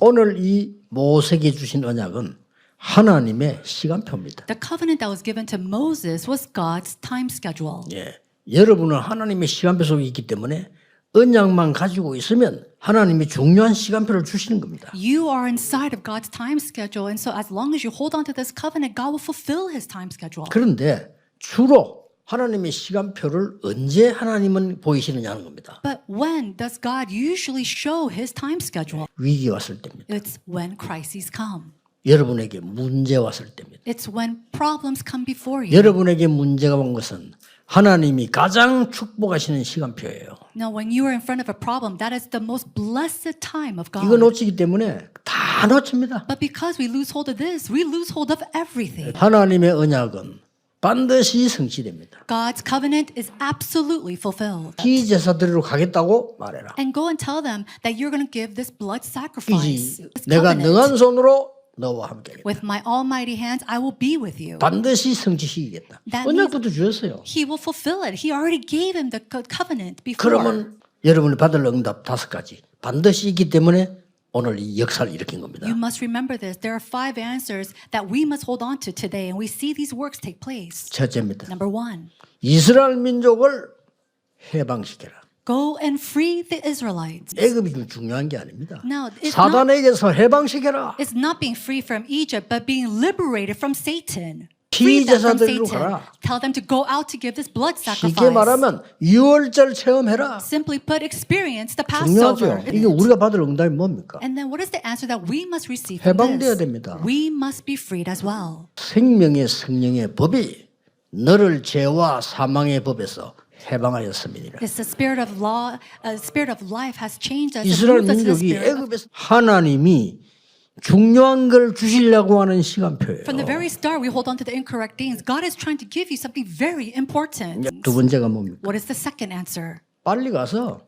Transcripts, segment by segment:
오늘 이 모세에게 주신 언약은 하나님의 시간표입니다. The covenant that was given to Moses was God's time schedule. 예, 여러분은 하나님의 시간표 속에 있기 때문에 언약만 가지고 있으면 하나님이 중요한 시간표를 주시는 겁니다. You are inside of God's time schedule, and so as long as you hold on to this covenant, God will fulfill His time schedule. 그런데 주로 하나님의 시간표를 언제 하나님은 보이시느냐 하는 겁니다. But when does God usually show His time schedule? 위기 왔을 때입니다. It's when crises come. 여러분에게 문제 왔을 때입니다. It's when problems come before you. 여러분에게 문제가 온 것은 하나님이 가장 축복하시는 시간표예요. Now, when you are in front of a problem, that is the most blessed time of 이거 God. 놓치기 때문에 다 놓칩니다. But because we lose hold of this, we lose hold of everything. 하나님의 언약은 반드시 성취됩니다. God's covenant is absolutely fulfilled. 피제사드리러 가겠다고 말해라. And go and tell them that you're going to give this blood sacrifice. 이지 This 내가 covenant. 능한 손으로 너와 함께 하겠다. With my almighty hands, I will be with you. 반드시 성취시키겠다. That 언약부터 주셨어요. He will fulfill it. He already gave him the covenant before. 그러면 여러분이 받을 응답 5가지 반드시 있기 때문에 오늘 이 역사를 일으킨 겁니다. You must remember this. There are 5 answers that we must hold on to today, and we see these works take place. 첫째입니다. Number 1, 이스라엘 민족을 해방시켜라. go and free the Israelites. 애굽이 좀 중요한 게 아닙니다. Now, it's 사단에게서 해방시켜라. It's not being free from Egypt, but being liberated from Satan. Free them from 피제사드리러 Satan. 가라. Tell them to go out to give this blood 쉽게 sacrifice. 말하면 유월절 체험해라. Simply put, experience the 중요하죠. Passover. 이게 우리가 받을 응답이 뭡니까? And then what is the answer that we must receive from 해방돼야 this? 됩니다. We must be freed as well. 생명의 성령의 법이 너를 죄와 사망의 법에서 해방하였습니다. It's the spirit of law, spirit of life has changed us. and 이스라엘 moved us to the 민족이 spirit of- 애굽에서 하나님이 중요한 걸 주시려고 하는 시간표예요. From the very start, we hold on to the incorrect things. God is trying to give you something very important. 두 번째가 뭡니까? What is the second answer? 빨리 가서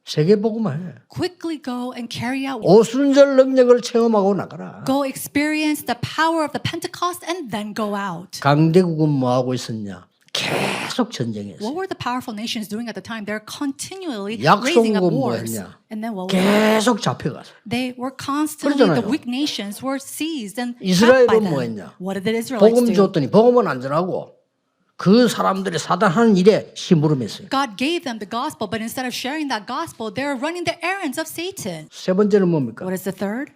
세계복음화 해. Quickly go and carry out. 오순절 능력을 체험하고 나가라. Go experience the power of the Pentecost and then go out. 강대국은 뭐 하고 있었냐? 계속 전쟁했어요. What were the powerful nations doing at the time? They're continually raising up 약속은 뭐 wars. 했냐? And then what was it? 계속 잡혀갔어. They were constantly, 그러잖아요. the weak nations were seized and trapped by 이스라엘은 them. 뭐 했냐? What did the Israelites 복음 do? 줬더니 복음은 안전하고 그 사람들이 사단 하는 일에 심부름했어요. God gave them the gospel, but instead of sharing that gospel, they're running the errands of Satan. 세 번째는 뭡니까? What is the third?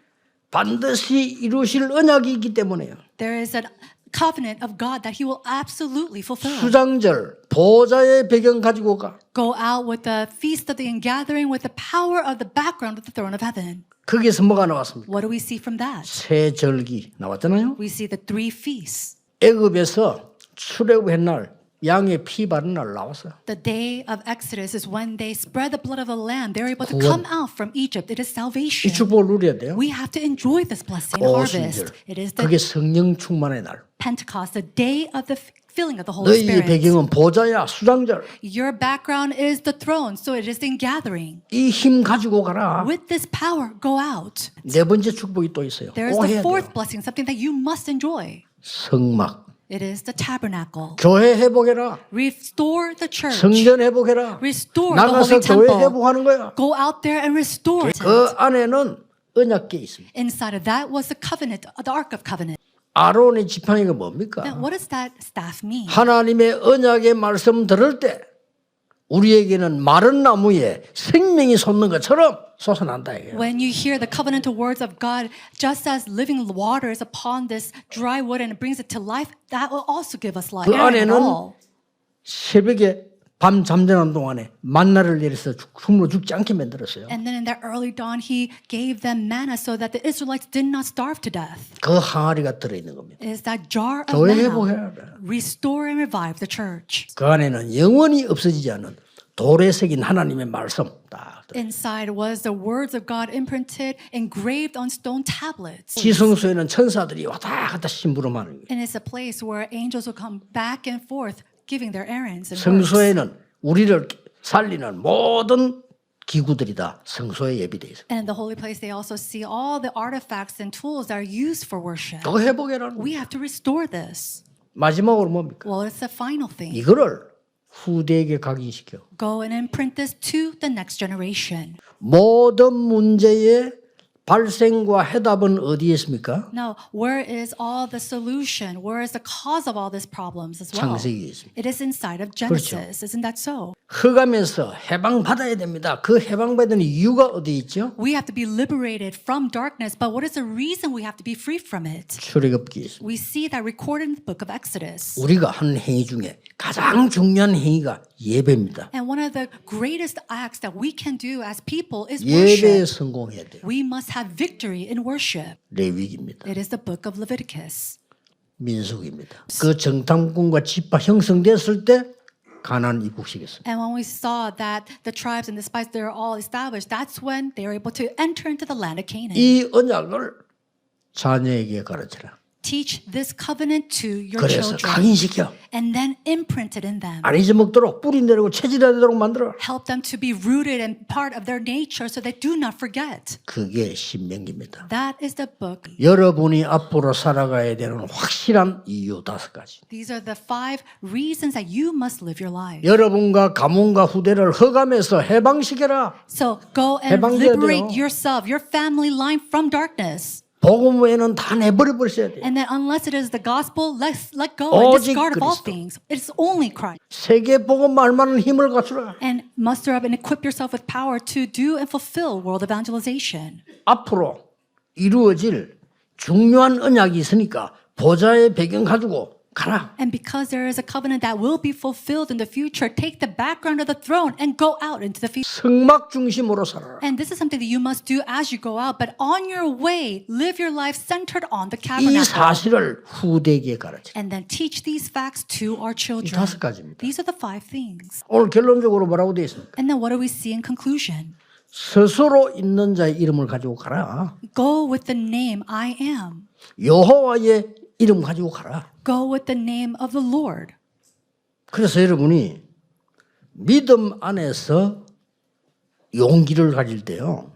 반드시 이루실 언약이 있기 때문에요. There is a covenant of God that He will absolutely fulfill. 수장절 보좌의 배경 가지고 가. Go out with the feast of the ingathering with the power of the background of the throne of heaven. 거기에서 뭐가 나왔습니까? What do we see from that? 새 절기 나왔잖아요. We see the 3 feasts. 애굽에서 출애굽의 날 양의 피 바른 날 나왔어요. The day of Exodus is when they spread the blood of the lamb. They're able to 구원. come out from Egypt. It is 이 salvation. 축복을 누려야 돼요. We have to enjoy this blessing 오순절. harvest. It is the 그게 성령 충만의 날. Pentecost, the day of the filling of the Holy 너희의 Spirit. 배경은 보좌야 수장절. Your background is the throne, so it is the ingathering. 이 힘 가지고 가라. With this power, go out. 네 번째 축복이 또 있어요. There is 꼭 the 해야 fourth 돼요. blessing, something that you must enjoy. 성막. It is the tabernacle. 교회 회복해라. Restore the church. 성전 회복해라. Restore the 나가서 holy 교회 temple. 회복하는 거야. Go out there and restore it. 그 안에는 언약궤 있습니다. Inside of that was the covenant, the Ark of Covenant. 아론의 지팡이가 뭡니까? Now, what does that staff mean? 하나님의 언약의 말씀 들을 때 우리에게는 마른 나무에 생명이 솟는 것처럼 솟아난다 이거예요. When you hear the covenantal words of God, just as living water is upon this dry wood and it brings it to life, that will also give us life. 그 안에는 새벽에 밤 잠자는 동안에 만나를 내려서 굶어 죽지 않게 만들었어요. And then in that early dawn, He gave them manna so that the Israelites did not starve to death. 그 항아리가 들어있는 겁니다. It is that jar of 교회 manna. 회복해야 돼. Restore and revive the church. 그 안에는 영원히 없어지지 않은 돌에 새긴 하나님의 말씀 딱 들어있어요. Inside was the words of God imprinted, engraved on stone tablets. 지성소에는 천사들이 왔다 갔다 심부름하는 거예요. And it's a place where angels will come back and forth giving their errands and works. 성소에는 우리를 살리는 모든 기구들이 다 성소에 예비되어 있어요. And in the holy place, they also see all the artifacts and tools that are used for worship. 그거 회복해라는 거예요. We have to restore this. 마지막으로 뭡니까? Well, it's the final thing. 이거를 후대에게 각인시켜. Go and imprint this to the next generation. 모든 문제의 발생과 해답은 어디에 있습니까? Now, where is all the solution? Where is the cause of all these problems as well? 창세기에 있습니다. It is inside of Genesis. Isn't that so? 흑암에서 해방받아야 됩니다. 그 해방받는 이유가 어디 있죠? We have to be liberated from darkness, but what is the reason we have to be free from it? 출애굽기에 있습니다. We see that recorded in the book of Exodus. 우리가 하는 행위 중에 가장 중요한 행위가 예배입니다. And one of the greatest acts that we can do as people is 예배에 worship. 성공해야 돼요. We must have victory in worship. 레위기입니다. It is the book of Leviticus. 민수기입니다. 그 정탐꾼과 지파 형성됐을 때 가나안 입국시켰습니다. And when we saw that the tribes and the spies, they're all established, that's when they were able to enter into the land of Canaan. 이 언약을 자녀에게 가르쳐라. Teach this covenant to your 그래서 children 각인시켜. and then imprint it in them. 안 잊어먹도록 뿌리 내리고 체질화되도록 만들어. Help them to be rooted and part of their nature so they do not forget. 그게 신명기입니다. That is the book. 여러분이 앞으로 살아가야 되는 확실한 이유 5가지. These are the 5 reasons that you must live your life. 여러분과 가문과 후대를 흑암에서 해방시켜라. So go and 해방돼야 liberate 돼요. yourself, your family line from darkness. 복음 외에는 다 내버려 버리셔야 돼요. And then unless it is the gospel, let's let go and 오직 discard of all 그리스도. things. It's only Christ. 세계 복음 말만한 힘을 갖추라. And muster up and equip yourself with power to do and fulfill world evangelization. 앞으로 이루어질 중요한 언약이 있으니까 보좌의 배경 가지고 가라. And because there is a covenant that will be fulfilled in the future, take the background of the throne and go out into the field. 성막 중심으로 살아라. And this is something that you must do as you go out. But on your way, live your life centered on the 이 tabernacle. 사실을 후대에게 가르쳐. And then teach these facts to our 이 children. 5가지입니다. These are the 5 things. 오늘 결론적으로 뭐라고 되어 있습니까? And then what do we see in conclusion? 스스로 있는 자의 이름을 가지고 가라. Go with the name I am. 여호와의 이름 가지고 가라. Go with the name of the Lord. 그래서 여러분이 믿음 안에서 용기를 가질 때요.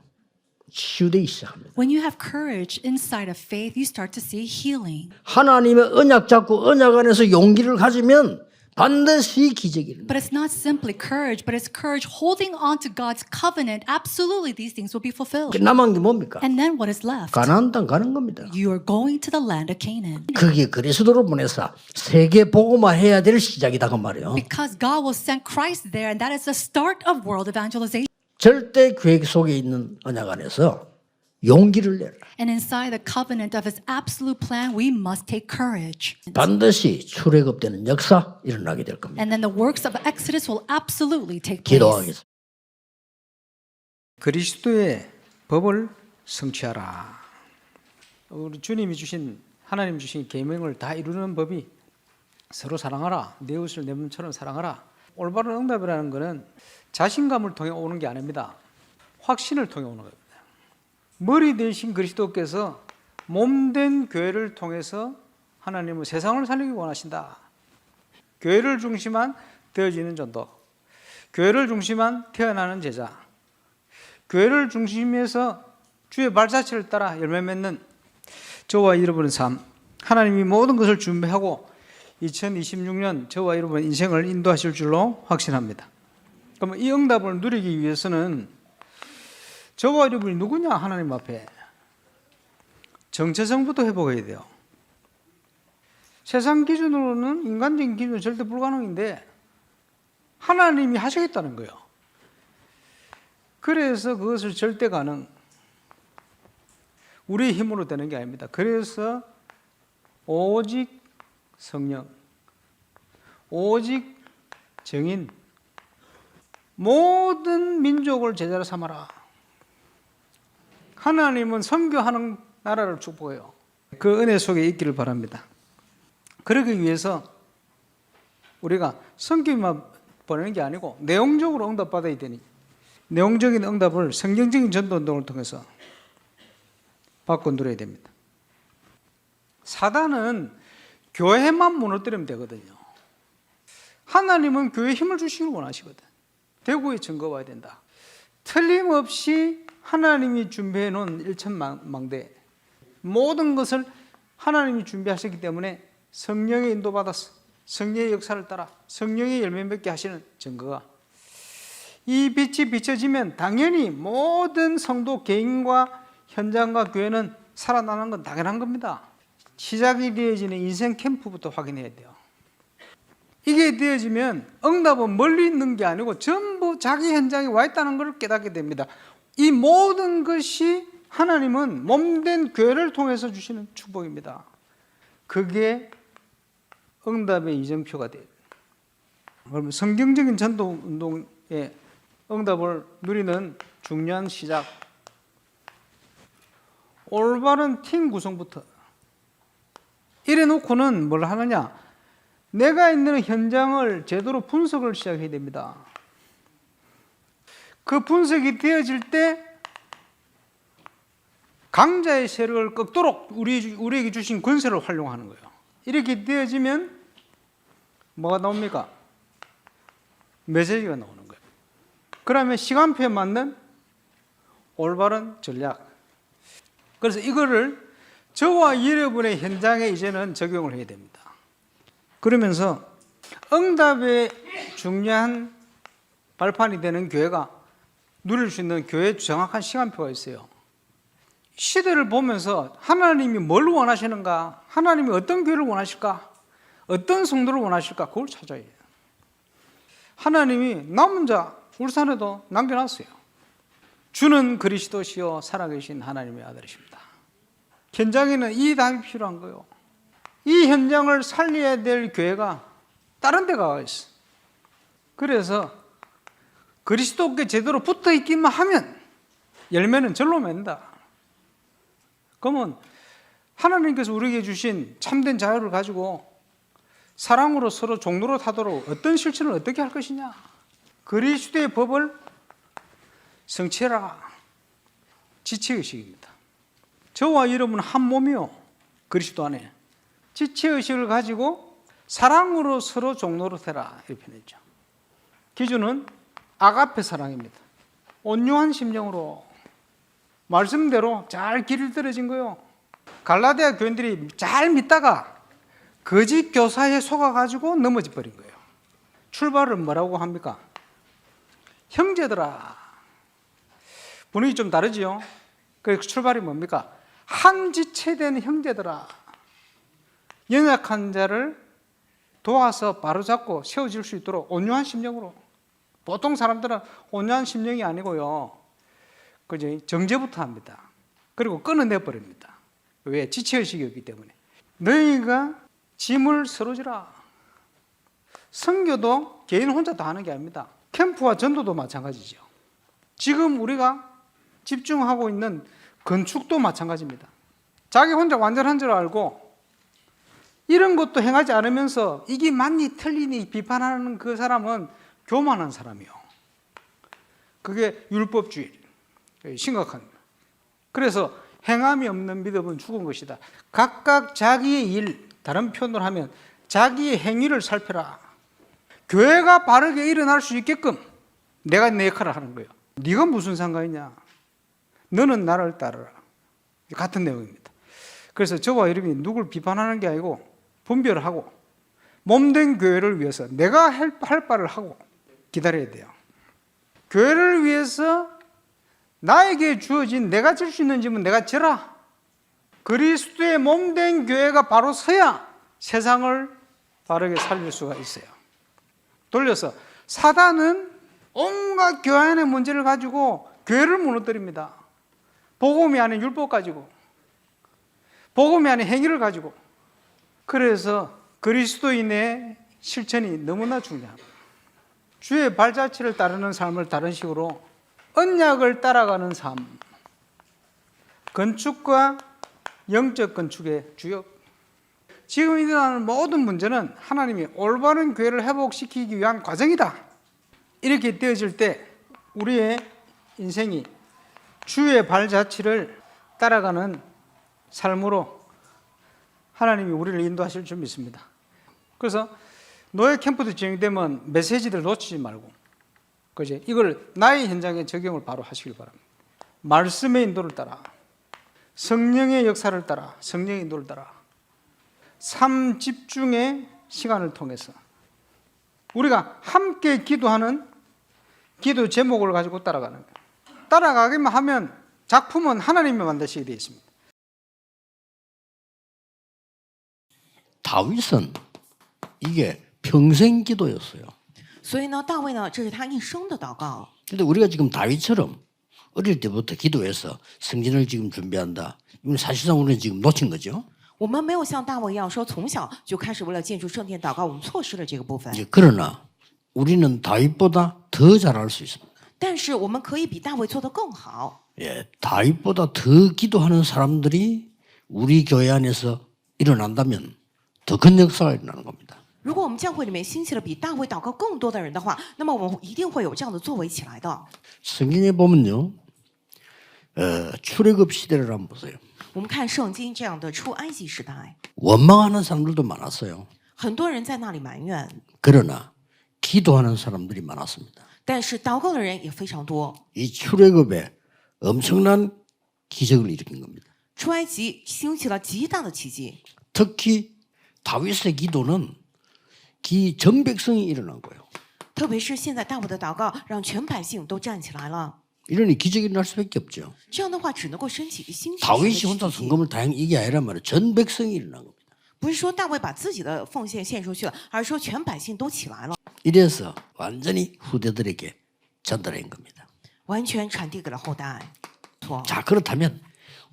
치유되기 시작합니다. When you have courage inside of faith, you start to see healing. 하나님의 언약 잡고 언약 안에서 용기를 가지면 반드시 기적이 일어납니다. But it's not simply courage, but it's courage holding on to God's covenant. Absolutely, these things will be fulfilled. 남은 게 뭡니까? And then what is left? 가나안 땅 가는 겁니다. You are going to the land of Canaan. 그게 그리스도로 보내서 세계 복음화 해야 될 시작이다 그 말이에요. Because God will send Christ there, and that is the start of world evangelization. 절대 계획 속에 있는 언약 안에서 용기를 내라. And inside the covenant of His absolute plan, we must take courage. 반드시 출애굽되는 역사 일어나게 될 겁니다. And then the works of Exodus will absolutely take place. 기도하겠습니다. 그리스도의 법을 성취하라. 우리 주님이 주신 하나님 주신 계명을 다 이루는 법이 서로 사랑하라. 내 이웃을 내 몸처럼 사랑하라. 올바른 응답이라는 것은 자신감을 통해 오는 게 아닙니다. 확신을 통해 오는 겁니다. 머리 대신 그리스도께서 몸된 교회를 통해서 하나님은 세상을 살리기 원하신다. 교회를 중심한 되어지는 전도, 교회를 중심한 태어나는 제자, 교회를 중심해서 주의 발자취를 따라 열매 맺는 저와 여러분의 삶, 하나님이 모든 것을 준비하고 2026년 저와 여러분 인생을 인도하실 줄로 확신합니다. 그러면 이 응답을 누리기 위해서는 저와 여러분이 누구냐 하나님 앞에 정체성부터 회복해야 돼요. 세상 기준으로는 인간적인 기준은 절대 불가능인데 하나님이 하시겠다는 거예요. 그래서 그것을 절대 가능, 우리의 힘으로 되는 게 아닙니다. 그래서 오직 성령, 오직 정인, 모든 민족을 제자로 삼아라. 하나님은 선교하는 나라를 축복해요. 그 은혜 속에 있기를 바랍니다. 그러기 위해서 우리가 선교만 보내는 게 아니고 내용적으로 응답받아야 되니 내용적인 응답을 성경적인 전도운동을 통해서 받고 누려야 됩니다. 사단은 교회만 무너뜨리면 되거든요. 하나님은 교회에 힘을 주시길 원하시거든. 대구에 증거 와야 된다. 틀림없이 하나님이 준비해 놓은 일천망대 모든 것을 하나님이 준비하셨기 때문에 성령의 인도받아서 성령의 역사를 따라 성령의 열매 맺게 하시는 증거가 이 빛이 비춰지면 당연히 모든 성도 개인과 현장과 교회는 살아나는 건 당연한 겁니다. 시작이 되어지는 인생 캠프부터 확인해야 돼요. 이게 되어지면 응답은 멀리 있는 게 아니고 전부 자기 현장에 와 있다는 걸 깨닫게 됩니다. 이 모든 것이 하나님은 몸된 교회를 통해서 주시는 축복입니다. 그게 응답의 이정표가 돼요. 그러면 성경적인 전도 운동의 응답을 누리는 중요한 시작. 올바른 팀 구성부터. 이래 놓고는 뭘 하느냐? 내가 있는 현장을 제대로 분석을 시작해야 됩니다. 그 분석이 되어질 때 강자의 세력을 꺾도록 우리에게 주신 권세를 활용하는 거예요. 이렇게 되어지면 뭐가 나옵니까? 메시지가 나오는 거예요. 그러면 시간표에 맞는 올바른 전략. 그래서 이거를 저와 여러분의 현장에 이제는 적용을 해야 됩니다. 그러면서 응답의 중요한 발판이 되는 교회가 누릴 수 있는 교회의 정확한 시간표가 있어요. 시대를 보면서 하나님이 뭘 원하시는가? 하나님이 어떤 교회를 원하실까? 어떤 성도를 원하실까? 그걸 찾아야 해요. 하나님이 남은 자 울산에도 남겨놨어요. 주는 그리스도시요 살아계신 하나님의 아들이십니다. 현장에는 이 답이 필요한 거예요. 이 현장을 살려야 될 교회가 다른 데 가 있어. 그래서 그리스도께 제대로 붙어 있기만 하면 열매는 절로 맺는다. 그러면 하나님께서 우리에게 주신 참된 자유를 가지고 사랑으로 서로 종로로 타도록 어떤 실천을 어떻게 할 것이냐. 그리스도의 법을 성취해라. 지체의식입니다. 저와 여러분은 한 몸이요. 그리스도 안에. 지체의식을 가지고 사랑으로 서로 종로로 되라. 이렇게 표현했죠. 기준은 아가페 사랑입니다. 온유한 심령으로 말씀대로 잘 길을 들어진 거예요. 갈라디아 교인들이 잘 믿다가 거짓 교사에 속아가지고 넘어져 버린 거예요. 출발을 뭐라고 합니까? 형제들아. 분위기 좀 다르지요? 그 출발이 뭡니까? 한 지체된 형제들아. 연약한 자를 도와서 바로잡고 세워질 수 있도록 온유한 심령으로. 보통 사람들은 온유한 심령이 아니고요. 그죠? 정죄부터 합니다. 그리고 끊어내 버립니다. 왜? 지체의식이었기 때문에. 너희가 짐을 서로 지라. 선교도 개인 혼자 다 하는 게 아닙니다. 캠프와 전도도 마찬가지죠. 지금 우리가 집중하고 있는 건축도 마찬가지입니다. 자기 혼자 완전한 줄 알고 이런 것도 행하지 않으면서 이게 맞니 틀리니 비판하는 그 사람은 교만한 사람이요. 그게 율법주의. 심각한 거예요. 그래서 행함이 없는 믿음은 죽은 것이다. 각각 자기의 일, 다른 표현으로 하면 자기의 행위를 살펴라. 교회가 바르게 일어날 수 있게끔 내가 내 역할을 하는 거예요. 네가 무슨 상관이냐? 너는 나를 따르라. 같은 내용입니다. 그래서 저와 여러분이 누굴 비판하는 게 아니고 분별하고 몸된 교회를 위해서 내가 할 바를 하고 기다려야 돼요. 교회를 위해서 나에게 주어진 내가 질 수 있는 짐은 내가 져라. 그리스도의 몸된 교회가 바로 서야 세상을 바르게 살릴 수가 있어요. 돌려서 사단은 온갖 교회 안의 문제를 가지고 교회를 무너뜨립니다. 복음이 아닌 율법 가지고, 복음이 아닌 행위를 가지고. 그래서 그리스도인의 실천이 너무나 중요합니다. 주의 발자취를 따르는 삶을 다른 식으로 언약을 따라가는 삶. 건축과 영적 건축의 주역. 지금 일어나는 모든 문제는 하나님이 올바른 교회를 회복시키기 위한 과정이다. 이렇게 되어질 때 우리의 인생이 주의 발자취를 따라가는 삶으로 하나님이 우리를 인도하실 줄 믿습니다. 그래서 노예 캠프도 진행되면 메시지를 놓치지 말고, 그지? 이걸 나의 현장에 적용을 바로 하시길 바랍니다. 말씀의 인도를 따라, 성령의 역사를 따라, 성령의 인도를 따라, 삶 집중의 시간을 통해서 우리가 함께 기도하는 기도 제목을 가지고 따라가는 거예요. 따라가기만 하면 작품은 하나님이 만드시게 되어 있습니다. 다윗은 이게 평생 기도였어요. 所以呢，大卫呢，这是他一生的祷告。 근데 우리가 지금 다윗처럼 어릴 때부터 기도해서 성전을 지금 준비한다. 이건 사실상 우리는 지금 놓친 거죠. 我们没有像大卫一样说从小就开始为了建筑圣殿祷告，我们错失了这个部分。 그러나 우리는 다윗보다 더 잘할 수 있습니다. 但是我们可以比大卫做得更好。 다윗보다 더 기도하는 사람들이 우리 교회 안에서 일어난다면 더 큰 역사가 일어나는 겁니다. 如果我们教会里面兴起了比大卫祷告更多的人的话，那么我们一定会有这样的作为起来的。 성경에 보면요, 출애굽 시대를 한번 보세요. 我们看圣经这样的出埃及时代， 원망하는 사람들도 많았어요. 很多人在那里埋怨， 그러나 기도하는 사람들이 많았습니다. 但是祷告的人也非常多。 이 출애굽에 엄청난 기적을 일으킨 겁니다. 出埃及兴起了极大的奇迹， 특히 다윗의 기도는 전 백성이 일어난 거예요. 特别是现在大卫的祷告，让全百姓都站起来了。 이러니 기적이 일어날 수밖에 없죠. 这样的话，只能够升起兴起神的 다윗이 奇 혼자 迹。 성금을 다행 이게 아니란 말이에요. 전 백성이 일어난 겁니다. 不是说大卫把自己的奉献献出去了，而是说全百姓都起来了， 이래서 완전히 후대들에게 전달한 겁니다. 完全传递给了后代。错。 자, 그렇다면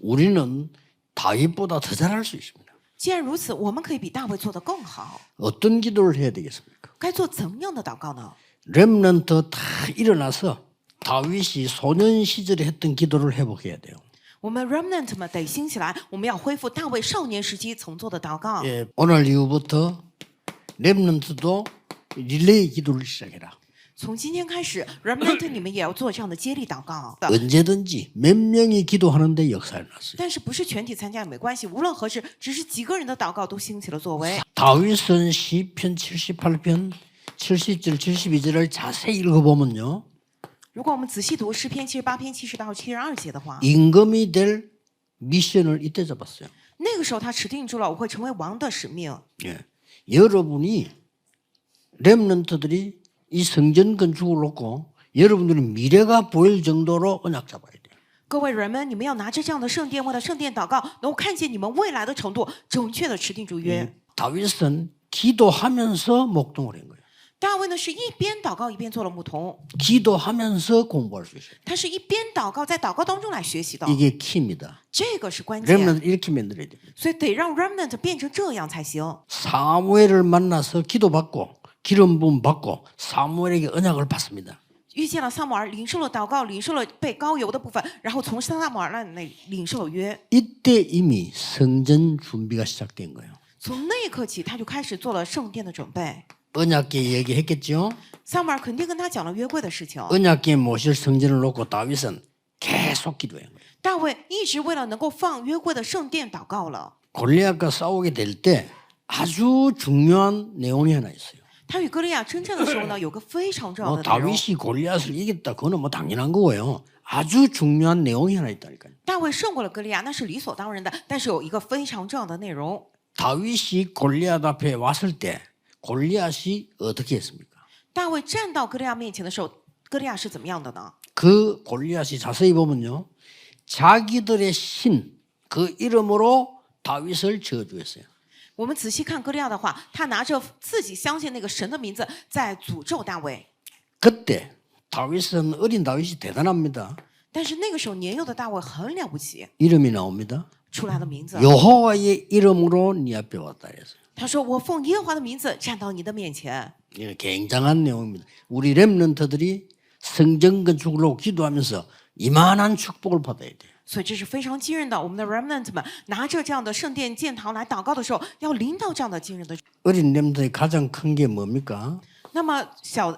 우리는 다윗보다 더 잘할 수 있습니다. 既然如此，我们可以比大卫做得更好。 어떤 기도를 해야 되겠습니까? 该做怎样的祷告呢？ 렘넌트 다 일어나서 다윗이 소년 시절에 했던 기도를 회복해야 돼요. 我们 remnant 们得兴起来，我们要恢复大卫少年时期曾做的祷告。 오늘 이후부터 렘넌트도 릴레이 기도를 시작해라. 从今天开始 ，remnant 你们也要做这样的接力祷告。 언제든지 몇 명이 기도하는데 역사를 났어요. 但是不是全体参加也没关系，无论何时，只是几个人的祷告都兴起了作为。 다윗은 시편 78편 70절 72절을 자세히 읽어보면요. 如果我们仔细读诗篇78篇70到72节的话， 임금이 될 미션을 이때 잡았어요. 那个时候他指定住了我会成为王的使命。 여러분이 렘넌트들이 이 성전 건축을 놓고 여러분들이 미래가 보일 정도로 언약 잡아야 돼요. 各位人们，你们要拿着这样的圣殿，为了圣殿祷告，能够看见你们未来的程度，准确的持定住约。 다윗은 기도하면서 목동을 한 거예요. 大卫呢是一边祷告一边做了牧童， 기도하면서 공부할 수 있어요. 他是一边祷告，在祷告当中来学習的， 이게 키입니다. 这个是关键。 렘넌트 이렇게 만들어야 됩니다. 所以得让 remnant 变成这样才行。 사무엘을 만나서 기도받고 기름 부음 받고 사무엘에게 언약을 받습니다. 遇见了撒母耳，领受了祷告，领受了被膏油的部分，然后从撒母耳那里领受了约。 이때 이미 성전 준비가 시작된 거예요. 从那一刻起，他就开始做了圣殿的准备。 언약궤 얘기했겠죠. 撒母耳肯定跟他讲了约柜的事情。 언약궤 모실 성전을 놓고 다윗은 계속 기도한 거예요. 大卫一直为了能够放约柜的圣殿祷告了。 골리앗과 싸우게 될 때 아주 중요한 내용이 하나 있어요. 他与歌利亚征战的时候呢，有个非常重要的内容。 다윗이 골리앗을 이겼다. 그거는 뭐 당연한 거고요. 아주 중요한 내용이 하나 있다니까요. 大卫胜过了歌利亚，那是理所当然的。但是有一个非常重要的内容， 다윗이 골리앗 앞에 왔을 때 골리앗이 어떻게 했습니까? 大卫站到歌利亚面前的时候，歌利亚是怎么样的呢？ 그 골리앗이 자세히 보면요. 자기들의 신, 그 이름으로 다윗을 저주했어요. 我们仔细看歌利亚的话，他拿着自己相信那个神的名字，在诅咒大卫。 그때 다윗은 어린 다윗이 대단합니다. 但是那个时候年幼的大卫很了不起， 이름이 나옵니다. 出来的名字， 여호와의 이름으로 네 앞에 왔다 그랬어요. 他说：“我奉耶和华的名字站到你的面前。” 이게 굉장한 내용입니다. 우리 렘넌트들이 성전 건축을 놓고 기도하면서 이만한 축복을 받아야 돼요. 所以这是非常惊人的。我们的 remnant 们拿着这样的圣殿建堂来祷告的时候，要领到这样的惊人的。 어린 렘넌트의 가장 큰 게 뭡니까? 那么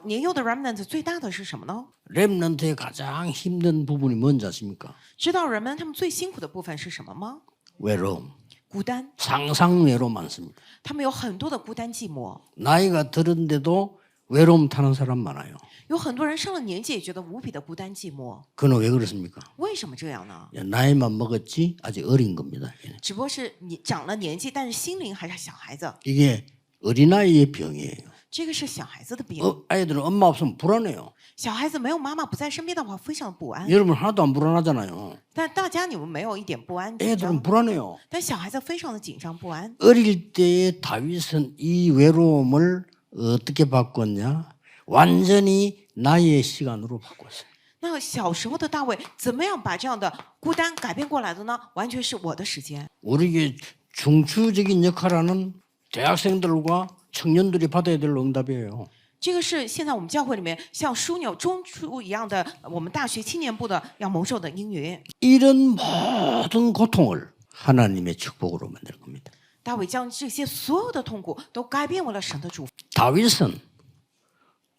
年幼的 remnant 最大的是什么呢？ 렘넌트의 가장 힘든 부분이 뭔지 아십니까? 知道人们他们最辛苦的部分是什么吗？ 외로움. 孤单， 상상 외로움 많습니다. 他们有很多的孤单寂寞。 나이가 들은데도 외로움 타는 사람 많아요. 有很多人上了年纪也觉得无比的孤单寂寞。 그건 왜 그렇습니까? 为什么这样呢？ 나이만 먹었지 아직 어린 겁니다. 只不过是你长了年纪，但是心灵还是小孩子。 이게 어린아이의 병이에요. 这个是小孩子的病。 아이들은 엄마 없으면 불안해요. 小孩子没有妈妈不在身边的话，非常的不安。 여러분 하나도 안 불안하잖아요. 但大家你们没有一点不安紧 애들은 张， 불안해요. 但小孩子非常的紧张不安。 어릴 때의 다윗은 이 외로움을 어떻게 바꿨냐? 완전히 나의 시간으로 바꿨어요. 那小时候的大卫怎么样把这样的孤单改变过来的呢？完全是我的时间。 우리에게 중추적인 역할하는 대학생들과 청년들이 받아야 될 응답이에요. 这个是现在我们教会里面像枢纽中枢一样的，我们大学青年部的要蒙受的应允。 이런 모든 고통을 하나님의 축복으로 만드는 겁니다. 大卫将这些所有的痛苦都改变为了神的祝福。 다윗은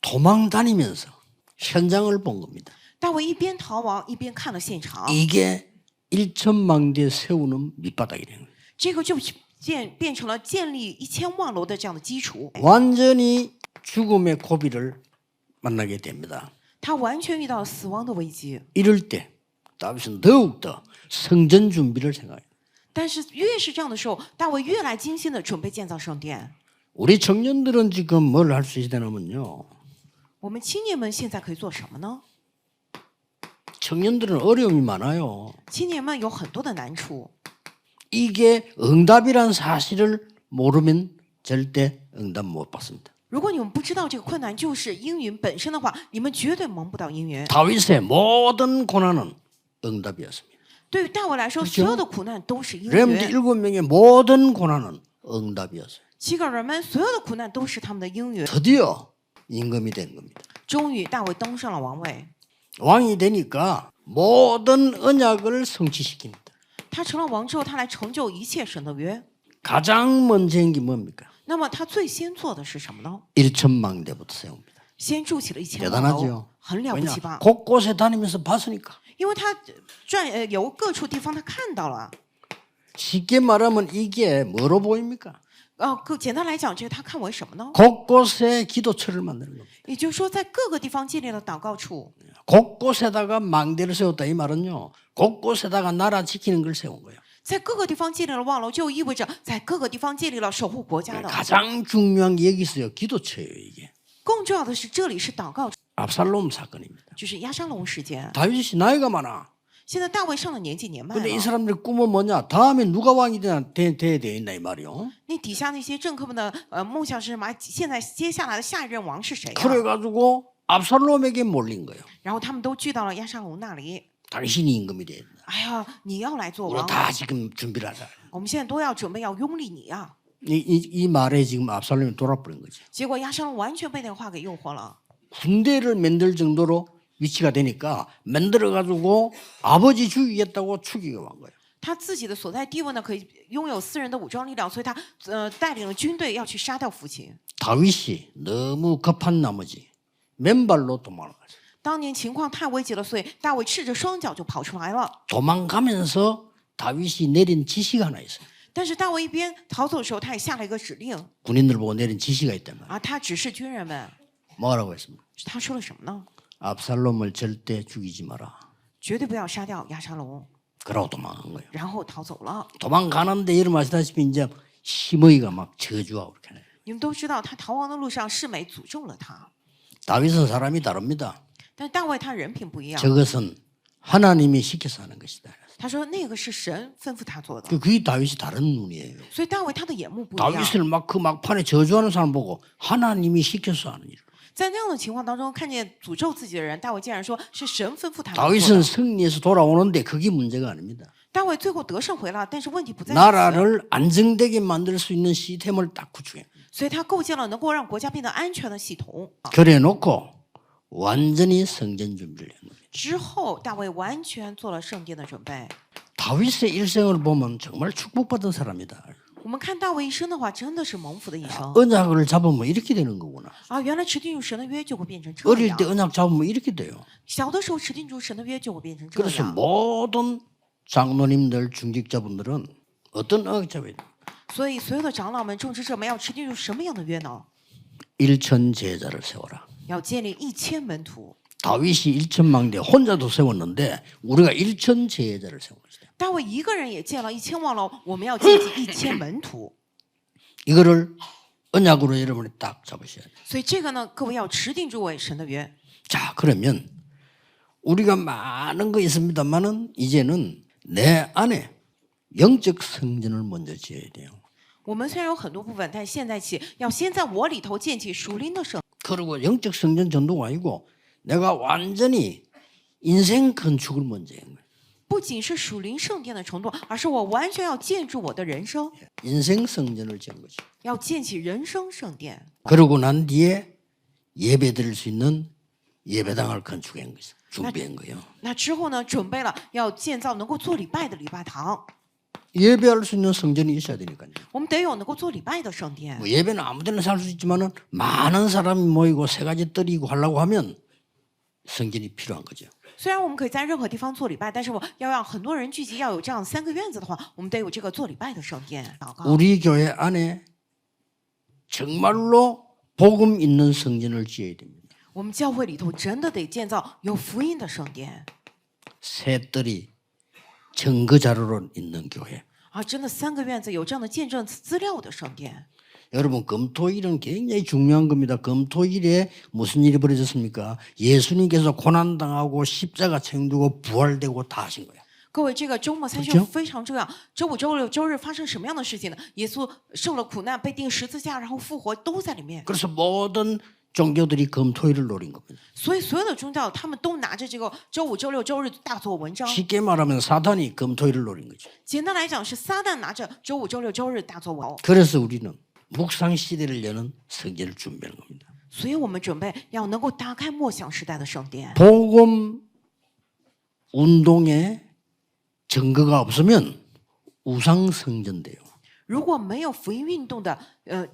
도망 다니면서 현장을 본 겁니다. 大卫一边逃亡一边看了现场， 이게 1천망대 세우는 밑바닥이라는 거예요. 这个就变成了建立1000万楼的这样的基础。 완전히 죽음의 고비를 만나게 됩니다. 他完全遇到了死亡的危机， 이럴 때 다윗은 더욱더 성전 준비를 생각해요. 但是越是这样的时候，大卫越来精心的准备建造圣殿。 우리 청년들은 지금 뭘 할 수 있다면요. 我们青年们现在可以做什么呢？ 청년들은 어려움이 많아요. 青年们有很多的难处， 이게 응답이란 사실을 모르면 절대 응답 못 받습니다. 如果你们不知道这个困难就是应允本身的话，你们绝对蒙不到应允。 다윗의 모든 고난은 응답이었습니다. 对于大卫来说， 그렇죠 所有的苦难都是应 렘드 允。 7명의 모든 고난은 응답이었어요. 7个人们所有的苦难都是他们的应允。 드디어 임금이 된 겁니다. 终于，大卫登上了王位， 왕이 되니까 모든 언약을 성취시킵니다. 他成了王之后，他来成就一切神的约。 가장 먼저 한 게 뭡니까? 那么他最先做的是什么呢？ 1천망대부터 세웁니다. 先筑起了1000万楼 대단하죠. ，很了不 왜냐? 起吧？ 곳곳에 다니면서 봤으니까. 因为他由各处地方他看到了。 쉽게 말하면 이게 뭐로 보입니까? 简单来讲，这他看为什么呢？ 곳곳에 기도처를 만드는 겁니다. 也就是说，在各个地方建立了祷告处， 곳곳에다가 망대를 세웠다 이 말은요. 곳곳에다가 나라 지키는 걸 세운 거예요. 在各个地方建立了望楼，就意味着在各个地方建立了守护国家的。 가장 중요한 게 여기 있어요. 기도처예요 이게. 更重要的是，这里是祷告， 압살롬 사건입니다. 就是押沙龙事件。 다윗이 나이가 많아. 现在大卫上了年纪，年迈 근데 이 了。 사람들의 꿈은 뭐냐? 다음에 누가 왕이 돼야 있나 이 말이요. 那底下那些政客们的梦想是什么？现在接下来的下一任王是谁呀？ 그래가지고 압살롬에게 몰린 거예요. 然后他们都聚到了押沙龙那里。 당신이 임금이 돼야 된다. 哎呀，你要来做 우리가 王， 다 지금 준비를 하자. 我们现在都要准备要拥立你呀。 이 말에 지금 압살롬이 돌아버린 거죠. 结果押沙龙完全被那个话给诱惑了。 군대를 만들 정도로 위치가 되니까 만들어가지고 아버지 죽이겠다고 죽이고 간 거예요. 他自己的所在地位呢，可以拥有私人的武装力量，所以他带领了军队要去杀掉父亲。 다윗이 너무 급한 나머지 맨발로 도망갔어요. 当年情况太危急了，所以大卫赤着双脚就跑出来了。 도망가면서 다윗이 내린 지시가 하나 있어요. 但是大卫一边逃走的时候，他也下了一个指令 군인들 보고 내린 지시가 있단 말이에요. 啊，他指示军人们， 뭐라고 했습니까? 他说了什么呢？ 압살롬을 절대 죽이지 마라. 绝对不要杀掉押沙龙， 그러고 도망간 거예요. 然后逃走了。 도망가는데 여러분 아시다시피 이제 심의가 막 저주하고 이렇게 해요. 你们都知道，他逃亡的路上，世美诅咒了他。 다윗은 사람이 다릅니다. 但大卫他人品不一样， 저것은 하나님이 시켜서 하는 것이다. 他说那个是神吩咐他做的， 그게 다윗이 다른 눈이에요. 所以大卫他的眼目不一样。 다윗을 막 그 막판에 저주하는 사람 보고 하나님이 시켜서 하는 일. 在那样的情况当中，看见诅咒自己的人，大卫竟然说是神吩咐他们做 다윗은 的。 승리해서 돌아오는데 그게 문제가 아닙니다. 大卫最后得胜回来，但是问题不在于此， 나라를 안정되게 만들 수 있는 시스템을 딱 구축해. 所以他构建了能够让国家变得安全的系统。 그래 놓고 완전히 성전 준비를 한 거예요. 之后，大卫完全做了圣殿的准备。 다윗의 일생을 보면 정말 축복받은 사람이다. 我们看大卫一生的话，真的是蒙福的一生 언약을 잡으면 이렇게 되는 거구나. 啊！原来持定住神的约就会变成这 어릴 样 때 ， 언약 잡으면 이렇게 돼요. 小的时候持定住神的约就会变成这 그래서 样。 모든 장로님들 중직자분들은 어떤 언약 잡아야 돼요? 所以，所有的长老们、众职者们要持定住什么样的约呢？ 일천 제자를 세워라. 要建立1000门徒。 다윗이 1천망대 혼자도 세웠는데 우리가 1천 제자를 세운 것이다. 大卫一个人也建了1000望楼，我们要建起1000门徒。 이거를 언약으로 여러분이 딱 잡으셔야 돼요. 所以这个呢，各位要持定住为神的约。 자, 그러면 우리가 많은 거 있습니다만은 이제는 내 안에 영적 성전을 먼저 지어야 돼요. 我们虽然有很多部分，但现在起要先在我里头建起属灵的圣。 그리고 영적 성전 전도가 아니고 내가 완전히 인생 건축을 먼저 해야 돼요. 不仅是属灵圣殿的程度，而是我完全要建筑我的人生， 인생 성전을 지은 거죠. 要建起人生圣殿。 그러고 난 뒤에 예배 드릴 수 있는 예배당을 건축한 거죠. 준비한 거예요. 那之后呢，准备了要建造能够做礼拜的礼拜堂， 예배할 수 있는 성전이 있어야 되니까요. 我们得有能够做礼拜的圣殿。 뭐 예배는 아무데나 살 수 있지만은 많은 사람이 모이고 세 가지 뜰이고 하려고 하면 성전이 필요한 거죠. 虽然我们可以在任何地方做礼拜，但是我要让很多人聚集，要有这样3个院子的话，我们得有这个做礼拜的圣殿。祷告， 우리 교회 안에 정말로 복음 있는 성전을 지어야 됩니다. 我们教会里头真的得建造有福音的圣殿， 새 뜰이 증거 자료로 있는 교회. 啊，真的3个院子有这样的见证资料的圣殿。 여러분 금토일은 굉장히 중요한 겁니다. 금토일에 무슨 일이 벌어졌습니까? 예수님께서 고난당하고 십자가 책임지고 부활되고 다 하신 거예요. 各位，这个周末参그렇죠 训非常重要。周五、周六、周日发生什么样的事情呢？耶稣受了苦难，被钉十字架，然后复活，都在里面。 그래서 모든 종교들이 금토일을 노린 겁니다. 所以所有的宗教，他们都拿着这个周五、周六、周日大做文章。 쉽게 말하면 사탄이 금토일을 노린 거죠. 简单来讲，是撒旦拿着周五、周六、周日大做文。 그래서 우리는 묵상 시대를 여는 성전을 준비하는 겁니다. 所以我们准备要能够打开默想时代的圣殿。 복음 운동에 증거가 없으면 우상 성전 돼요. 如果没有福音运动的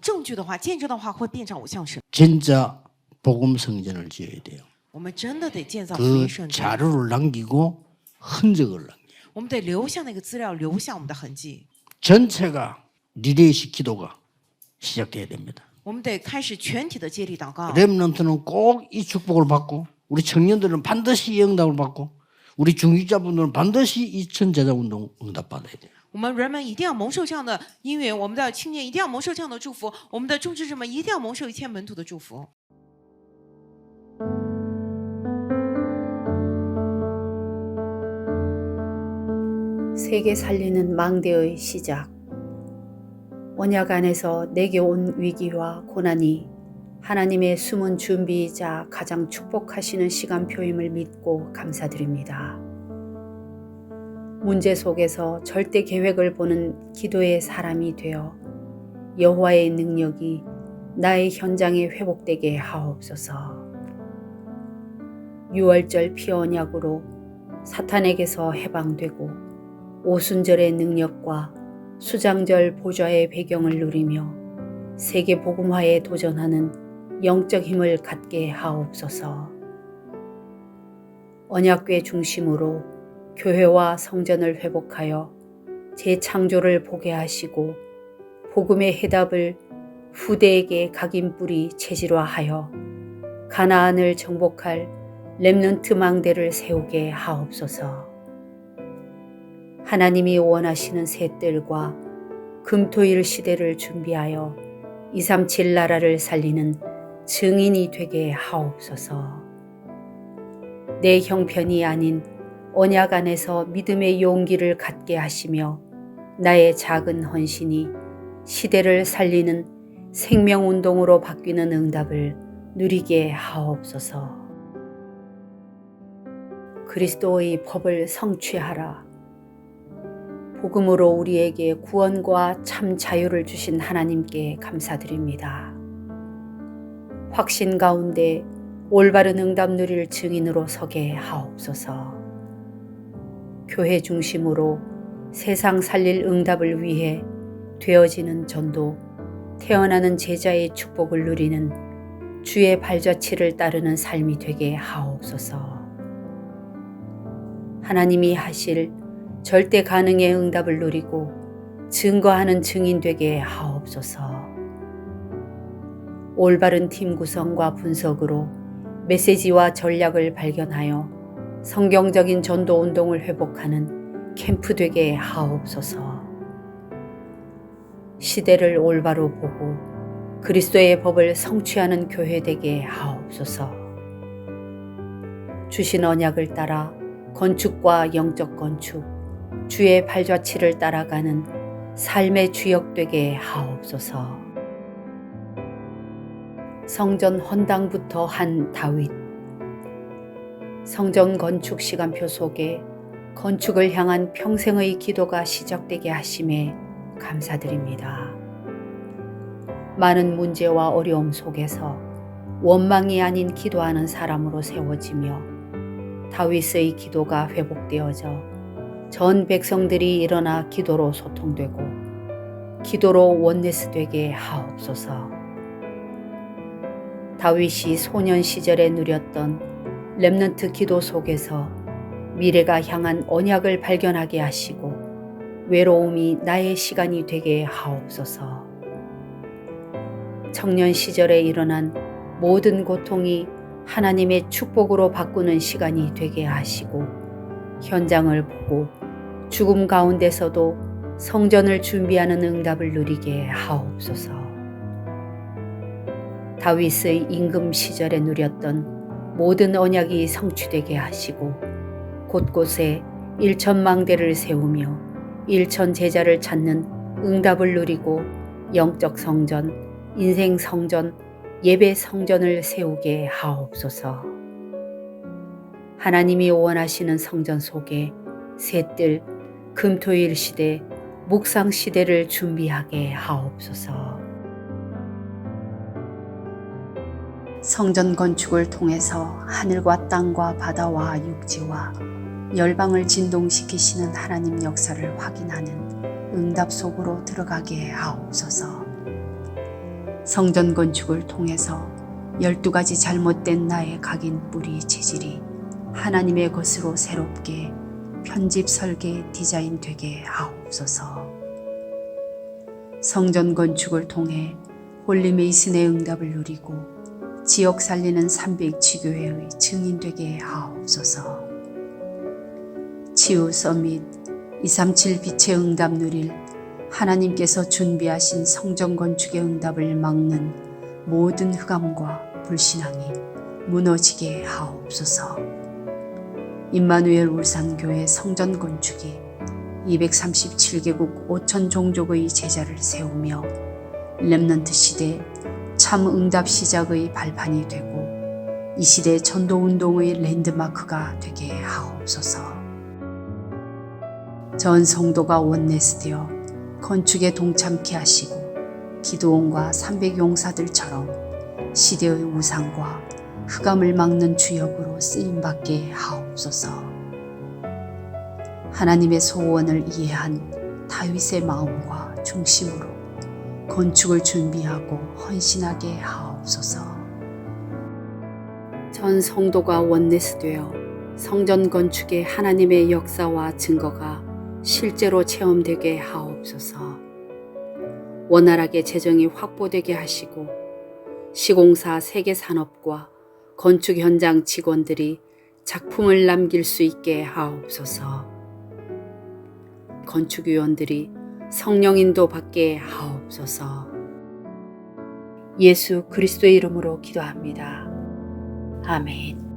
证据的话，见证的话，会变成偶像神。 진짜 복음 성전을 지어야 돼요. 我们真的得建造福 그 音圣殿， 자료를 남기고 흔적을 남겨요. 我们得留下那个资料，留下我们的痕迹。 전체가 리레이식 기도가 시작돼야 됩니다. 我们得开始全体的接力祷告。 렘넌트는 꼭 이 축복을 받고 우리 청년들은 반드시 이 응답을 받고 우리 중직자분들은 반드시 이 천제자운동 응답받아야 돼요. 我们人们一定要蒙受这样的因缘，我们的青年一定要蒙受这样的祝福，我们的众志者们一定要蒙受1000门徒的祝福。 세계 살리는 망대의 시작. 언약 안에서 내게 온 위기와 고난이 하나님의 숨은 준비이자 가장 축복하시는 시간표임을 믿고 감사드립니다. 문제 속에서 절대 계획을 보는 기도의 사람이 되어 여호와의 능력이 나의 현장에 회복되게 하옵소서. 유월절 피언약으로 사탄에게서 해방되고 오순절의 능력과 수장절 보좌의 배경을 누리며 세계 복음화에 도전하는 영적 힘을 갖게 하옵소서. 언약궤 중심으로 교회와 성전을 회복하여 재창조를 보게 하시고 복음의 해답을 후대에게 각인뿌리 체질화하여 가나안을 정복할 렘넌트 망대를 세우게 하옵소서. 하나님이 원하시는 새 뜰과 금토일 시대를 준비하여 237 나라를 살리는 증인이 되게 하옵소서. 내 형편이 아닌 언약 안에서 믿음의 용기를 갖게 하시며 나의 작은 헌신이 시대를 살리는 생명운동으로 바뀌는 응답을 누리게 하옵소서. 그리스도의 법을 성취하라. 복음으로 우리에게 구원과 참 자유를 주신 하나님께 감사드립니다. 확신 가운데 올바른 응답 누릴 증인으로 서게 하옵소서. 교회 중심으로 세상 살릴 응답을 위해 되어지는 전도, 태어나는 제자의 축복을 누리는 주의 발자취를 따르는 삶이 되게 하옵소서. 하나님이 하실 절대 가능의 응답을 누리고 증거하는 증인 되게 하옵소서. 올바른 팀 구성과 분석으로 메시지와 전략을 발견하여 성경적인 전도 운동을 회복하는 캠프 되게 하옵소서. 시대를 올바로 보고 그리스도의 법을 성취하는 교회 되게 하옵소서. 주신 언약을 따라 건축과 영적 건축, 주의 발자취를 따라가는 삶의 주역 되게 하옵소서. 성전 헌당부터 한 다윗. 성전 건축 시간표 속에 건축을 향한 평생의 기도가 시작되게 하심에 감사드립니다. 많은 문제와 어려움 속에서 원망이 아닌 기도하는 사람으로 세워지며 다윗의 기도가 회복되어져 전 백성들이 일어나 기도로 소통되고 기도로 원네스 되게 하옵소서. 다윗이 소년 시절에 누렸던 렘넌트 기도 속에서 미래가 향한 언약을 발견하게 하시고 외로움이 나의 시간이 되게 하옵소서. 청년 시절에 일어난 모든 고통이 하나님의 축복으로 바꾸는 시간이 되게 하시고 현장을 보고 죽음 가운데서도 성전을 준비하는 응답을 누리게 하옵소서. 다윗의 임금 시절에 누렸던 모든 언약이 성취되게 하시고 곳곳에 1,000망대를 세우며 1,000 제자를 찾는 응답을 누리고 영적 성전, 인생 성전, 예배 성전을 세우게 하옵소서. 하나님이 원하시는 성전 속에 새뜰 금토일 시대, 묵상 시대를 준비하게 하옵소서. 성전 건축을 통해서 하늘과 땅과 바다와 육지와 열방을 진동시키시는 하나님 역사를 확인하는 응답 속으로 들어가게 하옵소서. 성전 건축을 통해서 12가지 잘못된 나의 각인 뿌리 체질이 하나님의 것으로 새롭게 편집 설계 디자인 되게 하옵소서. 성전 건축을 통해 홀리메이슨의 응답을 누리고 지역 살리는 300지교회의 증인 되게 하옵소서. 치유 서밋 237 빛의 응답 누릴 하나님께서 준비하신 성전 건축의 응답을 막는 모든 흑암과 불신앙이 무너지게 하옵소서. 임마누엘 울산교회 성전 건축이 237개국 5천 종족의 제자를 세우며 렘넌트 시대 참 응답 시작의 발판이 되고 이 시대 전도운동의 랜드마크가 되게 하옵소서. 전 성도가 원네스되어 건축에 동참케 하시고 기도원과 300용사들처럼 시대의 우상과 흑암을 막는 주역으로 쓰임받게 하옵소서. 하나님의 소원을 이해한 다윗의 마음과 중심으로 건축을 준비하고 헌신하게 하옵소서. 전 성도가 원네스되어 성전 건축의 하나님의 역사와 증거가 실제로 체험되게 하옵소서. 원활하게 재정이 확보되게 하시고 시공사 세계산업과 건축 현장 직원들이 작품을 남길 수 있게 하옵소서. 건축위원들이 성령인도 받게 하옵소서. 예수 그리스도의 이름으로 기도합니다. 아멘.